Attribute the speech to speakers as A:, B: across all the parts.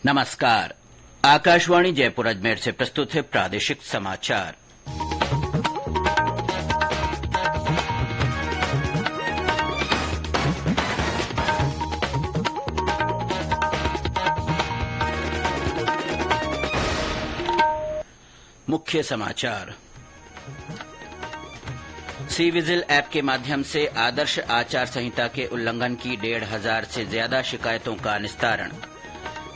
A: नमस्कार। आकाशवाणी जयपुर अजमेर से प्रस्तुत है प्रादेशिक समाचार। मुख्य समाचार। सी विजिल ऐप के माध्यम से आदर्श आचार संहिता के उल्लंघन की 1,500 से ज्यादा शिकायतों का निस्तारण।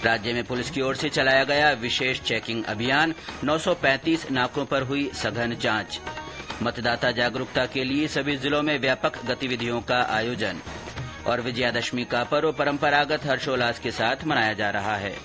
A: राज्य में पुलिस की ओर से चलाया गया विशेष चेकिंग अभियान, 935 नाकों पर हुई सघन जांच। मतदाता जागरूकता के लिए सभी जिलों में व्यापक गतिविधियों का आयोजन। और विजयादशमी का पर्व परंपरागत हर्षोल्लास के साथ मनाया जा रहा है।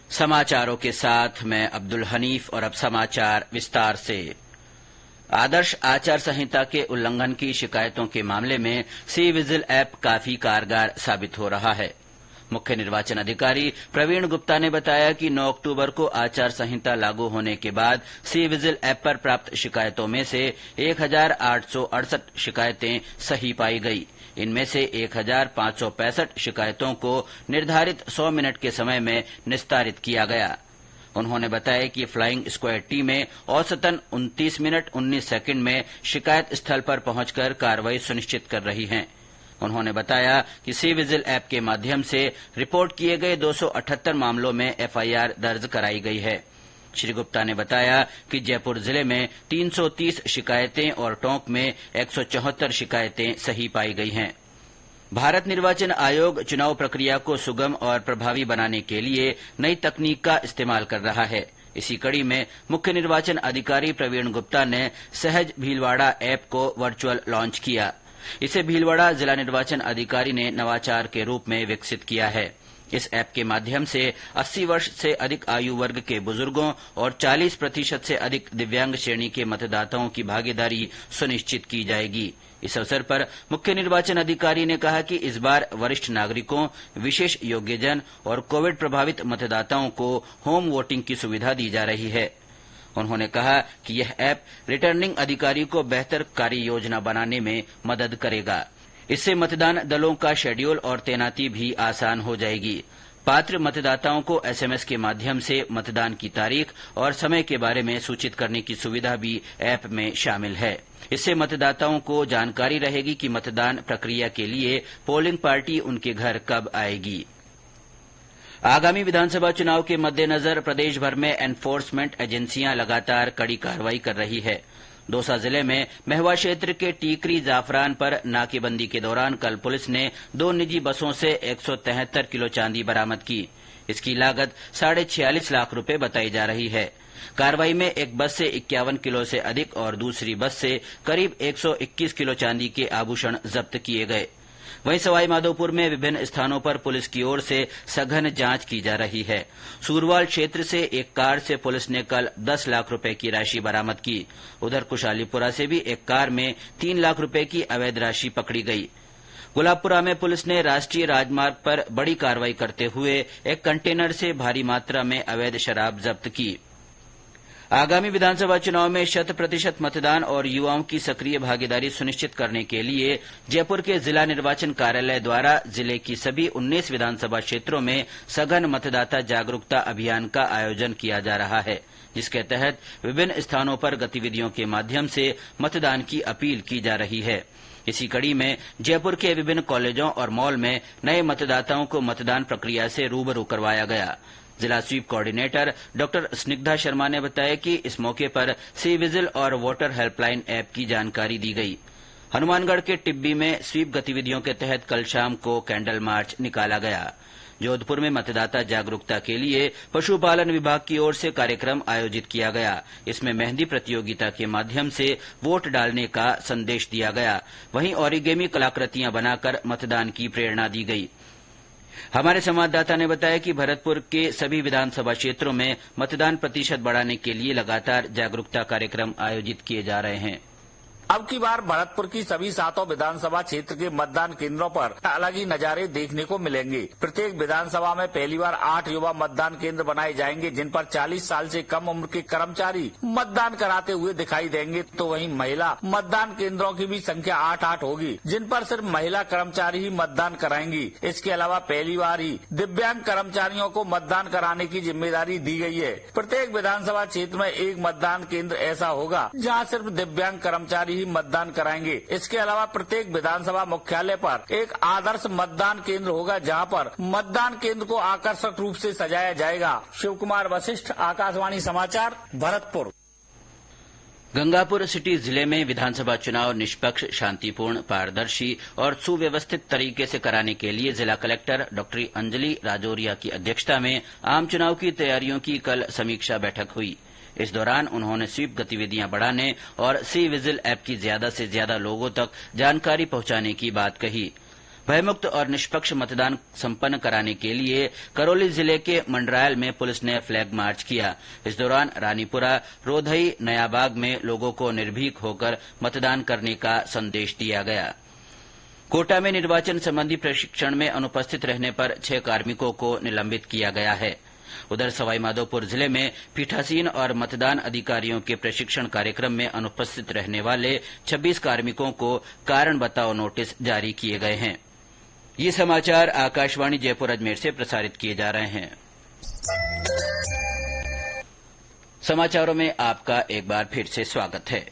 A: समाचारों के साथ मैं अब्दुल हनीफ और अब समाचार विस्तार से। आदर्श आचार संहिता के उल्लंघन की शिकायतों के मामले में सी विजिल ऐप काफी कारगर साबित हो रहा है। मुख्य निर्वाचन अधिकारी प्रवीण गुप्ता ने बताया कि 9 अक्टूबर को आचार संहिता लागू होने के बाद सी विजिल ऐप पर प्राप्त शिकायतों में से 1,868 शिकायतें सही पाई गई। इनमें से 1,565 शिकायतों को निर्धारित 100 मिनट के समय में निस्तारित किया गया। उन्होंने बताया कि फ्लाइंग स्क्वाड टीमें औसतन 29 मिनट 19 सेकंड में शिकायत स्थल पर पहुंचकर कार्रवाई सुनिश्चित कर रही हैं। उन्होंने बताया कि सी विजिल ऐप के माध्यम से रिपोर्ट किए गए 278 मामलों में एफआईआर दर्ज कराई गई है। श्री गुप्ता ने बताया कि जयपुर जिले में 330 शिकायतें और टोंक में 174 शिकायतें सही पाई गई हैं। भारत निर्वाचन आयोग चुनाव प्रक्रिया को सुगम और प्रभावी बनाने के लिए नई तकनीक का इस्तेमाल कर रहा है। इसी कड़ी में मुख्य निर्वाचन अधिकारी प्रवीण गुप्ता ने सहज भीलवाड़ा ऐप को वर्चुअल लॉन्च किया। इसे भीलवाड़ा जिला निर्वाचन अधिकारी ने नवाचार के रूप में विकसित किया है। इस ऐप के माध्यम से 80 वर्ष से अधिक आयु वर्ग के बुजुर्गों और 40% से अधिक दिव्यांग श्रेणी के मतदाताओं की भागीदारी सुनिश्चित की जाएगी। इस अवसर पर मुख्य निर्वाचन अधिकारी ने कहा कि इस बार वरिष्ठ नागरिकों, विशेष योग्यजन और कोविड प्रभावित मतदाताओं को होम वोटिंग की सुविधा दी जा रही है। उन्होंने कहा कि यह ऐप रिटर्निंग अधिकारी को बेहतर कार्य योजना बनाने में मदद करेगा। इससे मतदान दलों का शेड्यूल और तैनाती भी आसान हो जाएगी। पात्र मतदाताओं को एसएमएस के माध्यम से मतदान की तारीख और समय के बारे में सूचित करने की सुविधा भी ऐप में शामिल है। इससे मतदाताओं को जानकारी रहेगी कि मतदान प्रक्रिया के लिए पोलिंग पार्टी उनके घर कब आएगी। आगामी विधानसभा चुनाव के मद्देनजर प्रदेश भर में एनफोर्समेंट एजेंसियां लगातार कड़ी कार्रवाई कर रही है। दौसा जिले में महवा क्षेत्र के टीकरी जाफरान पर नाकेबंदी के दौरान कल पुलिस ने 2 निजी बसों से 173 किलो चांदी बरामद की। इसकी लागत 46.5 लाख रुपए बताई जा रही है। कार्रवाई में एक बस से 51 किलो से अधिक और दूसरी बस से करीब 121 किलो चांदी के आभूषण जब्त किए गए। वहीं सवाईमाधोपुर में विभिन्न स्थानों पर पुलिस की ओर से सघन जांच की जा रही है। सूरवाल क्षेत्र से एक कार से पुलिस ने कल 10 लाख रुपए की राशि बरामद की। उधर कुशालीपुरा से भी एक कार में 3 लाख रुपए की अवैध राशि पकड़ी गई। गुलाबपुरा में पुलिस ने राष्ट्रीय राजमार्ग पर बड़ी कार्रवाई करते हुए एक कंटेनर से भारी मात्रा में अवैध शराब जब्त की। आगामी विधानसभा चुनाव में 100% मतदान और युवाओं की सक्रिय भागीदारी सुनिश्चित करने के लिए जयपुर के जिला निर्वाचन कार्यालय द्वारा जिले की सभी 19 विधानसभा क्षेत्रों में सघन मतदाता जागरूकता अभियान का आयोजन किया जा रहा है, जिसके तहत विभिन्न स्थानों पर गतिविधियों के माध्यम से मतदान की अपील की जा रही है। इसी कड़ी में जयपुर के विभिन्न कॉलेजों और मॉल में नए मतदाताओं को मतदान प्रक्रिया से रूबरू करवाया गया। जिला SVEEP coordinator Dr Snigdha Sharma ने बताया कि इस मौके पर सी विजिल और वोटर हेल्पलाइन ऐप की जानकारी दी गई। हनुमानगढ़ के टिब्बी में स्वीप गतिविधियों के तहत कल शाम को कैंडल मार्च निकाला गया। जोधपुर में मतदाता जागरूकता के लिए पशुपालन विभाग की ओर से कार्यक्रम आयोजित किया गया। इसमें मेहंदी प्रतियोगिता के माध्यम से वोट डालने का संदेश दिया गया। वहीं ओरिगेमी कलाकृतियां बनाकर मतदान की प्रेरणा दी गई। हमारे संवाददाता ने बताया कि भरतपुर के सभी विधानसभा क्षेत्रों में मतदान प्रतिशत बढ़ाने के लिए लगातार जागरूकता कार्यक्रम आयोजित किए जा रहे हैं।
B: अब की बार भरतपुर की सभी 7 विधानसभा क्षेत्र के मतदान केंद्रों पर अलग ही नजारे देखने को मिलेंगे। प्रत्येक विधानसभा में पहली बार 8 युवा मतदान केंद्र बनाए जाएंगे, जिन पर 40 साल से कम उम्र के कर्मचारी मतदान कराते हुए दिखाई देंगे। तो वहीं महिला मतदान केंद्रों की भी संख्या 8 होगी, जिन पर सिर्फ महिला कर्मचारी ही मतदान कराएंगी। इसके अलावा पहली बार ही दिव्यांग कर्मचारियों को मतदान कराने की जिम्मेदारी दी गई है। प्रत्येक विधानसभा क्षेत्र में एक मतदान केंद्र ऐसा होगा जहाँ सिर्फ दिव्यांग कर्मचारी ही मतदान कराएंगे। इसके अलावा प्रत्येक विधानसभा मुख्यालय पर एक आदर्श मतदान केंद्र होगा, जहां पर मतदान केंद्र को आकर्षक रूप से सजाया जाएगा। शिव कुमार वशिष्ठ, आकाशवाणी समाचार, भरतपुर।
A: गंगापुर सिटी जिले में विधानसभा चुनाव निष्पक्ष, शांतिपूर्ण, पारदर्शी और सुव्यवस्थित तरीके से कराने के लिए जिला कलेक्टर डॉ अंजलि राजौरिया की अध्यक्षता में आम चुनाव की तैयारियों की कल समीक्षा बैठक हुई। इस दौरान उन्होंने स्वीप गतिविधियां बढ़ाने और सी विजिल ऐप की ज्यादा से ज्यादा लोगों तक जानकारी पहुंचाने की बात कही। भयमुक्त और निष्पक्ष मतदान संपन्न कराने के लिए करौली जिले के मंडरायल में पुलिस ने फ्लैग मार्च किया। इस दौरान रानीपुरा, रोधई, नयाबाग में लोगों को निर्भीक होकर मतदान करने का संदेश दिया गया। कोटा में निर्वाचन संबंधी प्रशिक्षण में अनुपस्थित रहने पर 6 कार्मिकों को निलंबित किया गया है। उधर सवाईमाधोपुर जिले में पीठासीन और मतदान अधिकारियों के प्रशिक्षण कार्यक्रम में अनुपस्थित रहने वाले 26 कार्मिकों को कारण बताओ नोटिस जारी किए गए हैं। ये समाचार आकाशवाणी जयपुर अजमेर से प्रसारित किए जा रहे हैं। समाचारों में आपका एक बार फिर से स्वागत है।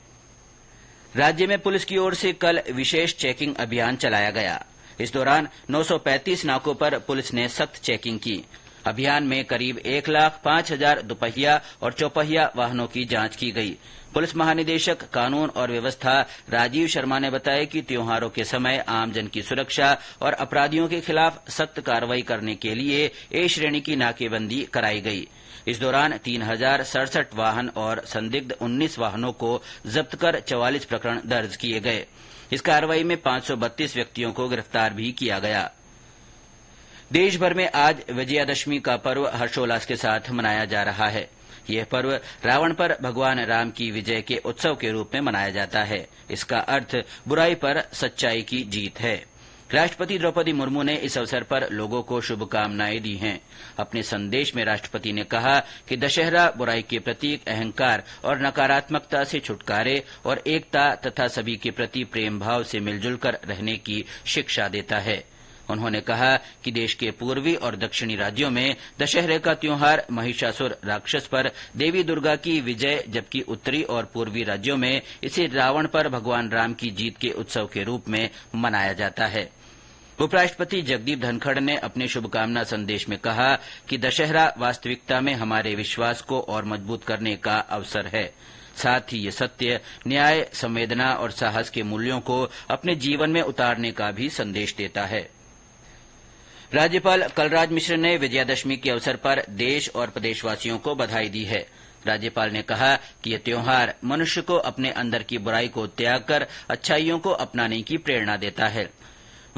A: राज्य में पुलिस की ओर से कल विशेष चेकिंग अभियान चलाया गया। इस दौरान 935 नाकों पर पुलिस ने सख्त चेकिंग की। अभियान में करीब 1,05,000 दुपहिया और चौपहिया वाहनों की जांच की गई। पुलिस महानिदेशक कानून और व्यवस्था राजीव शर्मा ने बताया कि त्योहारों के समय आमजन की सुरक्षा और अपराधियों के खिलाफ सख्त कार्रवाई करने के लिए ए श्रेणी की नाकेबंदी कराई गई। इस दौरान 3067 वाहन और संदिग्ध 19 वाहनों को जब्त कर 44 प्रकरण दर्ज किए गए। इस कार्रवाई में 532 व्यक्तियों को गिरफ्तार भी किया गया। देश भर में आज विजयादशमी का पर्व हर्षोल्लास के साथ मनाया जा रहा है। यह पर्व रावण पर भगवान राम की विजय के उत्सव के रूप में मनाया जाता है। इसका अर्थ बुराई पर सच्चाई की जीत है। राष्ट्रपति द्रौपदी मुर्मू ने इस अवसर पर लोगों को शुभकामनाएं दी हैं। अपने संदेश में राष्ट्रपति ने कहा कि दशहरा बुराई के प्रतीक, अहंकार और नकारात्मकता से छुटकारे और एकता तथा सभी के प्रति प्रेम भाव से मिलजुल कर रहने की शिक्षा देता है। उन्होंने कहा कि देश के पूर्वी और दक्षिणी राज्यों में दशहरे का त्योहार महिषासुर राक्षस पर देवी दुर्गा की विजय, जबकि उत्तरी और पूर्वी राज्यों में इसे रावण पर भगवान राम की जीत के उत्सव के रूप में मनाया जाता है। उपराष्ट्रपति जगदीप धनखड़ ने अपने शुभकामना संदेश में कहा कि दशहरा वास्तविकता में हमारे विश्वास को और मजबूत करने का अवसर है। साथ ही ये सत्य, न्याय, संवेदना और साहस के मूल्यों को अपने जीवन में उतारने का भी संदेश देता है। राज्यपाल कलराज मिश्र ने विजयादशमी के अवसर पर देश और प्रदेशवासियों को बधाई दी है। राज्यपाल ने कहा कि यह त्योहार मनुष्य को अपने अंदर की बुराई को त्याग कर अच्छाइयों को अपनाने की प्रेरणा देता है।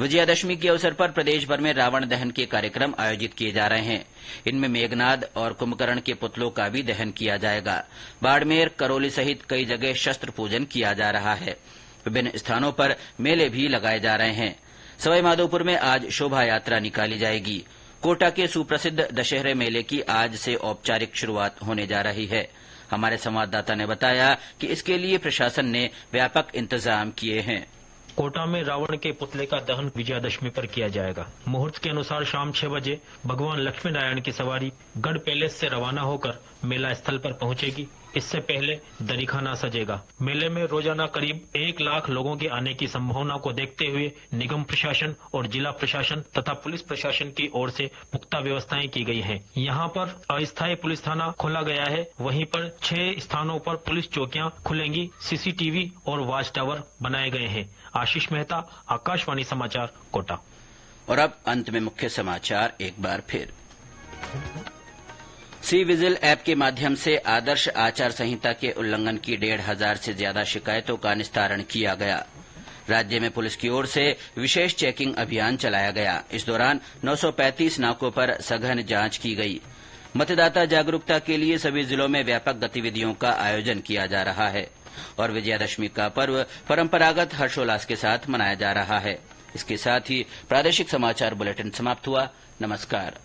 A: विजयादशमी के अवसर पर प्रदेश भर में रावण दहन के कार्यक्रम आयोजित किए जा रहे हैं। इनमें मेघनाद और कुंभकर्ण के पुतलों का भी दहन किया जाएगा। बाड़मेर, करौली सहित कई जगह शस्त्र पूजन किया जा रहा है। विभिन्न स्थानों पर मेले भी लगाए जा रहे हैं। सवाईमाधोपुर में आज शोभा यात्रा निकाली जाएगी। कोटा के सुप्रसिद्ध दशहरे मेले की आज से औपचारिक शुरुआत होने जा रही है। हमारे संवाददाता ने बताया कि इसके लिए प्रशासन ने व्यापक इंतजाम किए हैं।
C: कोटा में रावण के पुतले का दहन विजयादशमी पर किया जाएगा। मुहूर्त के अनुसार शाम 6 बजे भगवान लक्ष्मी नारायण की सवारी गढ़ पैलेस से रवाना होकर मेला स्थल पर पहुंचेगी। इससे पहले दरीखाना सजेगा। मेले में रोजाना करीब 1 लाख लोगों के आने की संभावना को देखते हुए निगम प्रशासन और जिला प्रशासन तथा पुलिस प्रशासन की ओर से पुख्ता व्यवस्थाएं की गई हैं। यहाँ पर अस्थायी पुलिस थाना खोला गया है। वहीं पर 6 स्थानों पर पुलिस चौकियां खुलेंगी। सीसीटीवी और वॉच टावर बनाए गए हैं। आशीष मेहता, आकाशवाणी समाचार, कोटा।
A: और अब अंत में मुख्य समाचार एक बार फिर। सी विजिल ऐप के माध्यम से आदर्श आचार संहिता के उल्लंघन की 1,500 से ज्यादा शिकायतों का निस्तारण किया गया। राज्य में पुलिस की ओर से विशेष चेकिंग अभियान चलाया गया। इस दौरान 935 नाकों पर सघन जांच की गई। मतदाता जागरूकता के लिए सभी जिलों में व्यापक गतिविधियों का आयोजन किया जा रहा है और विजयादशमी का पर्व परंपरागत हर्षोल्लास के साथ मनाया जा रहा है। इसके साथ ही प्रादेशिक समाचार बुलेटिन समाप्त हुआ। नमस्कार।